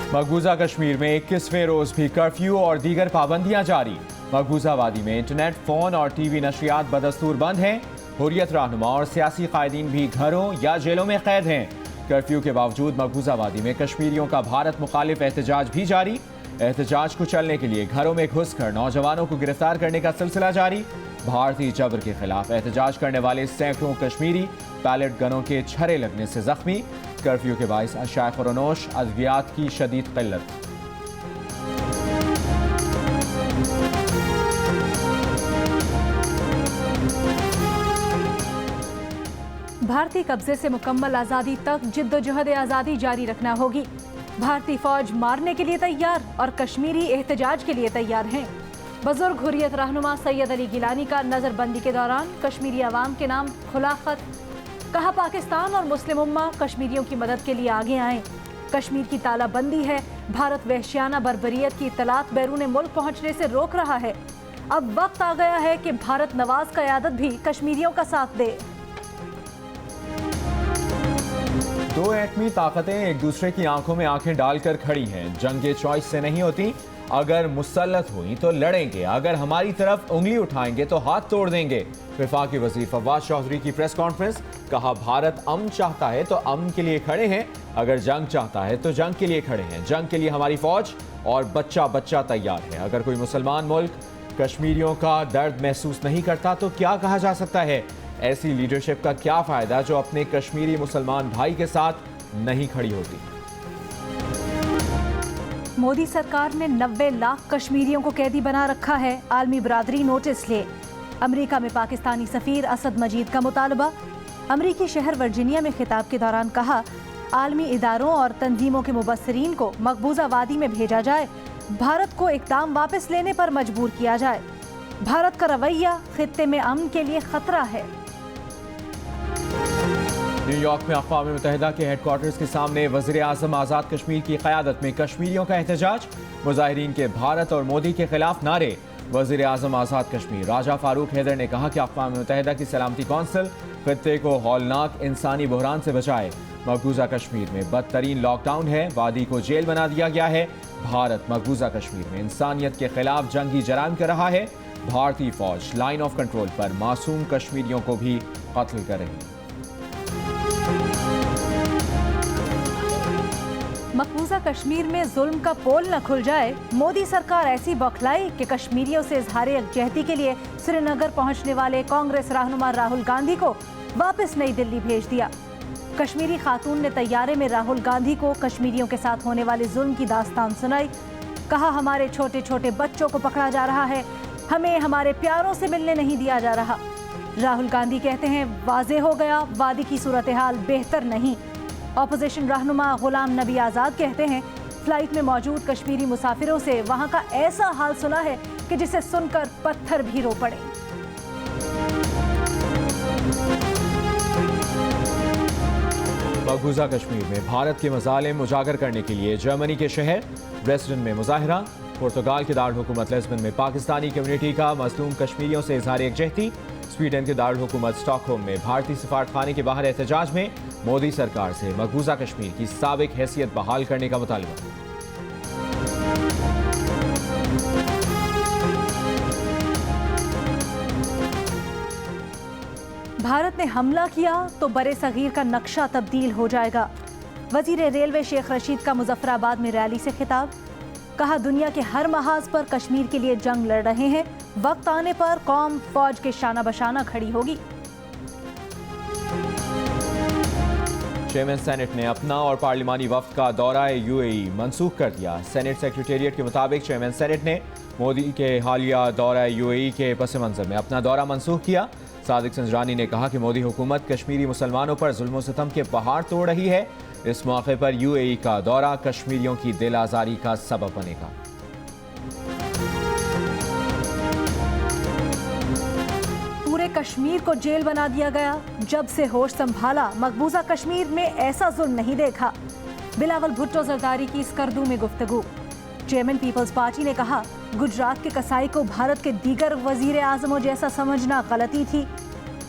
मकबूजा कश्मीर में 21वें रोज भी कर्फ्यू और दीगर पाबंदियां जारी। मकबूजा वादी में इंटरनेट, फोन और टीवी नशरियात बदस्तूर बंद हैं। हुर्रियत रहनुमा और सियासी कायदीन भी घरों या जेलों में कैद हैं। कर्फ्यू के बावजूद मकबूजा वादी में कश्मीरियों का भारत मुखालिफ एहतजाज भी जारी। एहतजाज को चलने के लिए घरों में घुसकर नौजवानों को गिरफ्तार करने का सिलसिला जारी। भारतीय जबर के खिलाफ एहतजाज करने वाले सैकड़ों कश्मीरी पैलेट गनों के छर्रे लगने से जख्मी। कर्फ्यू के बाइस अशाय खुरनोश, अद्वियात की शदीद किल्लत। भारतीय कब्जे से मुकम्मल आज़ादी तक जिद्दोजहद आज़ादी जारी रखना होगी। भारतीय फौज मारने के लिए तैयार और कश्मीरी एहतजाज के लिए तैयार हैं। बुजुर्ग हुर्रियत रहनुमा सैयद अली गिलानी का नज़रबंदी के दौरान कश्मीरी अवाम के नाम खुला खत। कहा, पाकिस्तान और मुस्लिम उम्मा कश्मीरियों की मदद के लिए आगे आएं। कश्मीर की तालाबंदी है, भारत वहशियाना बर्बरियत की इत्तलात बैरून मुल्क पहुंचने से रोक रहा है। अब वक्त आ गया है कि भारत नवाज क़यादत भी कश्मीरियों का साथ दे। दो एटमी ताकतें एक दूसरे की आंखों में आंखें डालकर खड़ी हैं। जंगें चॉइस से नहीं होती। अगर मुसल्लत हुई तो लड़ेंगे, अगर हमारी तरफ उंगली उठाएंगे तो हाथ तोड़ देंगे। वफाकी वजीर फवाद चौधरी की प्रेस कॉन्फ्रेंस। कहा, भारत अमन चाहता है तो अमन के लिए खड़े हैं, अगर जंग चाहता है तो जंग के लिए खड़े हैं। जंग के लिए हमारी फौज और बच्चा बच्चा तैयार है। अगर कोई मुसलमान मुल्क कश्मीरियों का दर्द महसूस नहीं करता तो क्या कहा जा सकता है? ऐसी लीडरशिप का क्या फायदा जो अपने कश्मीरी मुसलमान भाई के साथ नहीं खड़ी होती। मोदी सरकार ने 90 लाख कश्मीरियों को कैदी बना रखा है। आलमी बरादरी नोटिस ले। अमेरिका में पाकिस्तानी सफीर असद मजीद का मुतालबा। अमेरिकी शहर वर्जीनिया में खिताब के दौरान कहा, आलमी इदारों और तंजीमों के मुबस्सरीन को मकबूजा वादी में भेजा जाए, भारत को इक़दाम वापस लेने पर मजबूर किया जाए। भारत का रवैया खित्ते में अमन के लिए खतरा है। न्यूयॉर्क में अक़वाम मुत्तहिदा के हेडक्वार्टर्स के सामने वज़ीर आज़म आज़ाद कश्मीर की क़यादत में कश्मीरियों का एहतजाज। मुज़ाहिरीन के भारत और मोदी के खिलाफ नारे। वज़ीर आज़म आज़ाद कश्मीर राजा फारूक हैदर ने कहा कि अक़वाम मुत्तहिदा की सलामती कौंसिल खित्ते को हौलनाक इंसानी बहरान से बचाए। मकबूजा कश्मीर में बदतरीन लॉकडाउन है, वादी को जेल बना दिया गया है। भारत मकबूजा कश्मीर में इंसानियत के खिलाफ जंगी जराइम कर रहा है। भारतीय फौज लाइन ऑफ कंट्रोल पर मासूम कश्मीरियों को भी कत्ल कर रही है। मकबूजा कश्मीर में जुल्म का पोल न खुल जाए। मोदी सरकार ऐसी बौखलाई कि कश्मीरियों से इजहार यकजहती के लिए श्रीनगर पहुंचने वाले कांग्रेस रहनुमा राहुल गांधी को वापस नई दिल्ली भेज दिया। कश्मीरी खातून ने तैयारे में राहुल गांधी को कश्मीरियों के साथ होने वाले जुल्म की दास्तान सुनाई। कहा, हमारे छोटे छोटे बच्चों को पकड़ा जा रहा है, हमें हमारे प्यारों से मिलने नहीं दिया जा रहा। राहुल गांधी कहते हैं, वाज़ेह हो गया, वादी की सूरत हाल बेहतर नहीं। अपोजिशन रहनुमा गुलाम नबी आज़ाद कहते हैं, फ्लाइट में मौजूद कश्मीरी मुसाफिरों से वहां का ऐसा हाल सुना है कि जिसे सुनकर पत्थर भी रो पड़े। मकबूजा कश्मीर में भारत के मज़ालिम उजागर करने के लिए जर्मनी के शहर ब्रेस्टन में मुजाहिरा। पुर्तगाल के दारुल हुकूमत लिस्बन में पाकिस्तानी कम्युनिटी का मज़लूम कश्मीरियों से इज़हार यकजहती। स्वीडन के दारुल हुकूमत स्टॉकहोम में भारतीय सफारतखाने के बाहर एहतजाज में मोदी सरकार से मकबूजा कश्मीर की साबिक हैसियत बहाल करने का मुतालबा। भारत ने हमला किया तो बरे सगीर का नक्शा तब्दील हो जाएगा। वजीर रेलवे शेख रशीद का मुजफ्फराबाद में रैली से खिताब। कहा, दुनिया के हर महाज पर कश्मीर के लिए जंग लड़ रहे हैं, वक्त आने पर कौम फौज के शाना बशाना खड़ी होगी। चेयरमैन सेनेट ने अपना और पार्लिमानी वफ्द का दौरा यूएई मंसूख कर दिया। सेनेट सेक्रेटेरिएट के मुताबिक चेयरमैन सेनेट ने मोदी के हालिया दौरा यूएई के पस मंजर में अपना दौरा मंसूख किया। सादिक संजरानी ने कहा कि मोदी हुकूमत कश्मीरी मुसलमानों पर जुल्म सितम के पहाड़ तोड़ रही है। इस मौके पर यूएई का दौरा कश्मीरियों की दिल आजारी का सबब बनेगा। पूरे कश्मीर को जेल बना दिया गया। जब से होश संभाला मकबूजा कश्मीर में ऐसा जुल्म नहीं देखा। बिलावल भुट्टो जरदारी की स्कर्दू में गुफ्तगू। चेयरमैन पीपल्स पार्टी ने कहा, गुजरात के कसाई को भारत के दीगर वजीर आजमों जैसा समझना गलती थी।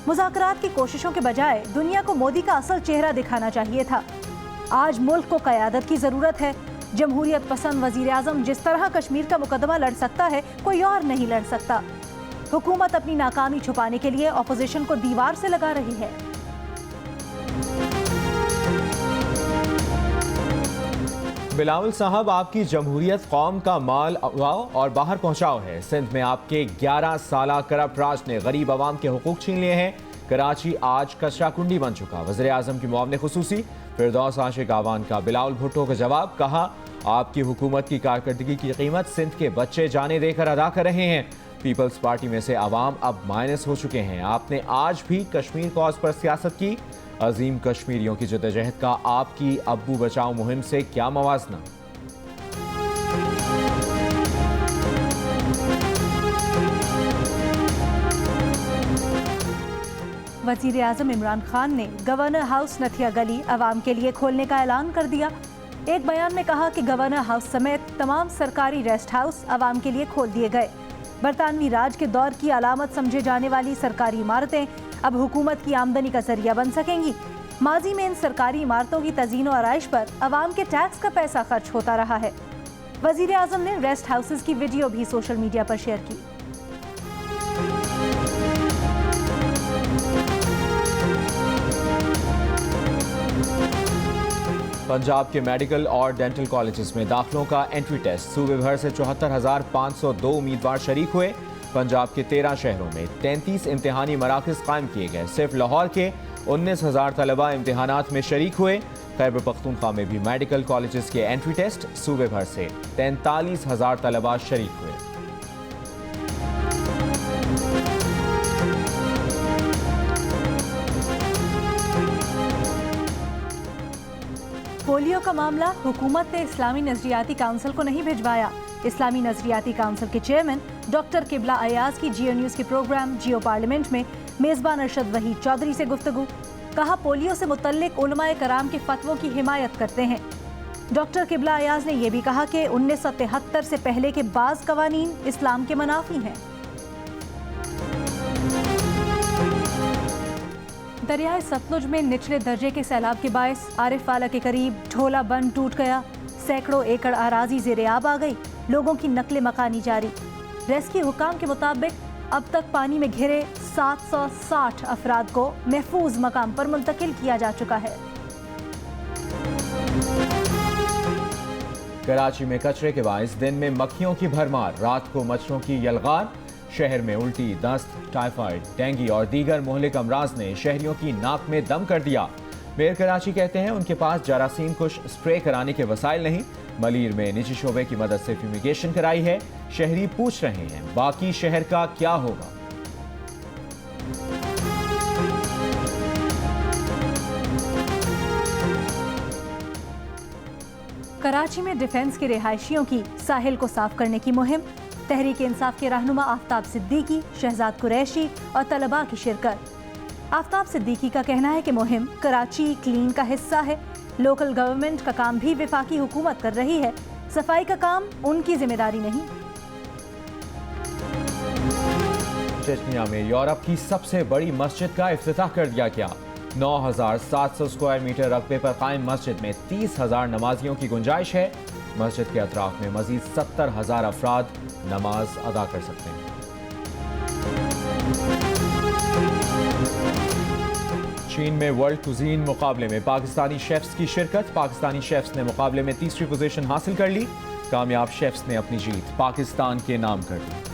मुज़ाकरात की कोशिशों के बजाय दुनिया को मोदी का असल चेहरा दिखाना चाहिए था। आज मुल्क को क़यादत की ज़रूरत है। जमहूरियत पसंद वजीर आजम जिस तरह कश्मीर का मुकदमा लड़ सकता है, कोई और नहीं लड़ सकता। हुकूमत अपनी नाकामी छुपाने के लिए ऑपोजिशन को दीवार से लगा रही है। बिलावल साहब, आपकी जमहूरियत कौम का माल उगाओ और बाहर पहुंचाओ है। सिंध में आपके 11 साला करप्ट राज ने गरीब आवाम के हुकूक छीन लिए हैं। कराची आज कचरा कुंडी बन चुका। वज़ीर आज़म की मुआवने खुसूसी फिरदौस आशिक आवान का बिलावल भुट्टो का जवाब, कहा आपकी हुकूमत की कारकर्दगी की कीमत सिंध के बच्चे जाने देकर अदा कर रहे हैं। पीपल्स पार्टी में से अवाम अब माइनस हो चुके हैं। आपने आज भी कश्मीर कॉज पर सियासत की। अजीम कश्मीरियों की जद्दोजहद का आपकी अब्बू बचाओ मुहिम से क्या मवाजना। वजीर आजम इमरान खान ने गवर्नर हाउस नथिया गली अवाम के लिए खोलने का ऐलान कर दिया। एक बयान में कहा कि गवर्नर हाउस समेत तमाम सरकारी रेस्ट हाउस अवाम के लिए खोल दिए गए। बरतानवी राज के दौर की अलामत समझे जाने वाली सरकारी इमारतें अब हुकूमत की आमदनी का जरिया बन सकेंगी। माजी में इन सरकारी इमारतों की तज़ीन व आराइश पर अवाम के टैक्स का पैसा खर्च होता रहा है। वजीर आजम ने रेस्ट हाउसेस की वीडियो भी सोशल मीडिया पर शेयर की। पंजाब के मेडिकल और डेंटल कॉलेजेस में दाखिलों का एंट्री टेस्ट सूबे भर से 74,502 उम्मीदवार शरीक हुए। पंजाब के 13 शहरों में 33 इम्तिहानी मराकज़ कायम किए गए। सिर्फ लाहौर के 19,000 तलबा इम्तिहानात में शरीक हुए। खैबर पख्तूनख्वा में भी मेडिकल कॉलेजेस के एंट्री टेस्ट सूबे भर से 43,000 तलबा शरीक हुए। पोलियो का मामला, हुकूमत ने इस्लामी नजरियाती काउंसिल को नहीं भिजवाया। इस्लामी नजरियाती काउंसिल के चेयरमैन डॉक्टर किबला अयाज की जियो न्यूज़ के प्रोग्राम जियो पार्लियामेंट में मेज़बान अरशद वहीद चौधरी से गुफ्तगू। कहा पोलियो से मुतल्लिक उलमाए कराम के फतवों की हिमायत करते हैं। डॉक्टर किबला अयाज ने यह भी कहा कि 1973 से पहले के बाज़ कवानीन इस्लाम के मनाफी हैं। दरियाए सतलुज में निचले दर्जे के सैलाब के बायस आरिफवाला के करीब ढोला बंद टूट गया। सैकड़ों एकड़ अराजी ज़ेरे आब आ गई। लोगों की नकले मकानी जारी। रेस्क्यू हुकाम के मुताबिक अब तक पानी में घिरे 760 अफराद को महफूज मकाम पर मुंतकिल किया जा चुका है। कराची में कचरे के बायस दिन में मक्खियों की भरमार, रात को मच्छरों की यलगार। शहर में उल्टी, दस्त, टाइफाइड, डेंगू और दीगर मुहलिक अमराज ने शहरियों की नाक में दम कर दिया। मेयर कराची कहते हैं उनके पास जरासीम कुश स्प्रे कराने के वसाइल नहीं। मलीर में निजी शोबे की मदद से फ्यूमिगेशन कराई है। शहरी पूछ रहे हैं बाकी शहर का क्या होगा। कराची में डिफेंस के रिहायशियों की साहिल को साफ करने की मुहिम। तहरीक इंसाफ के रहनुमा आफ्ताब सिद्दीकी, शहजाद कुरैशी और तलबा की शिरकत। आफ्ताब सिद्दीकी का कहना है कि मुहिम कराची क्लीन का हिस्सा है। लोकल गवर्नमेंट का काम भी वफाकी हुकूमत कर रही है। सफाई का काम उनकी जिम्मेदारी नहीं। चेचनिया में यूरोप की सबसे बड़ी मस्जिद का इफ्तिताह कर दिया गया। 9,700 स्क्वायर मीटर रकबे पर कायम मस्जिद में 30,000 नमाजियों की गुंजाइश है। मस्जिद के अतराफ में मजीद 70,000 अफराद नमाज अदा कर सकते हैं। चीन में वर्ल्ड कुजीन मुकाबले में पाकिस्तानी शेफ्स की शिरकत। पाकिस्तानी शेफ्स ने मुकाबले में तीसरी पोजीशन हासिल कर ली। कामयाब शेफ्स ने अपनी जीत पाकिस्तान के नाम कर दी।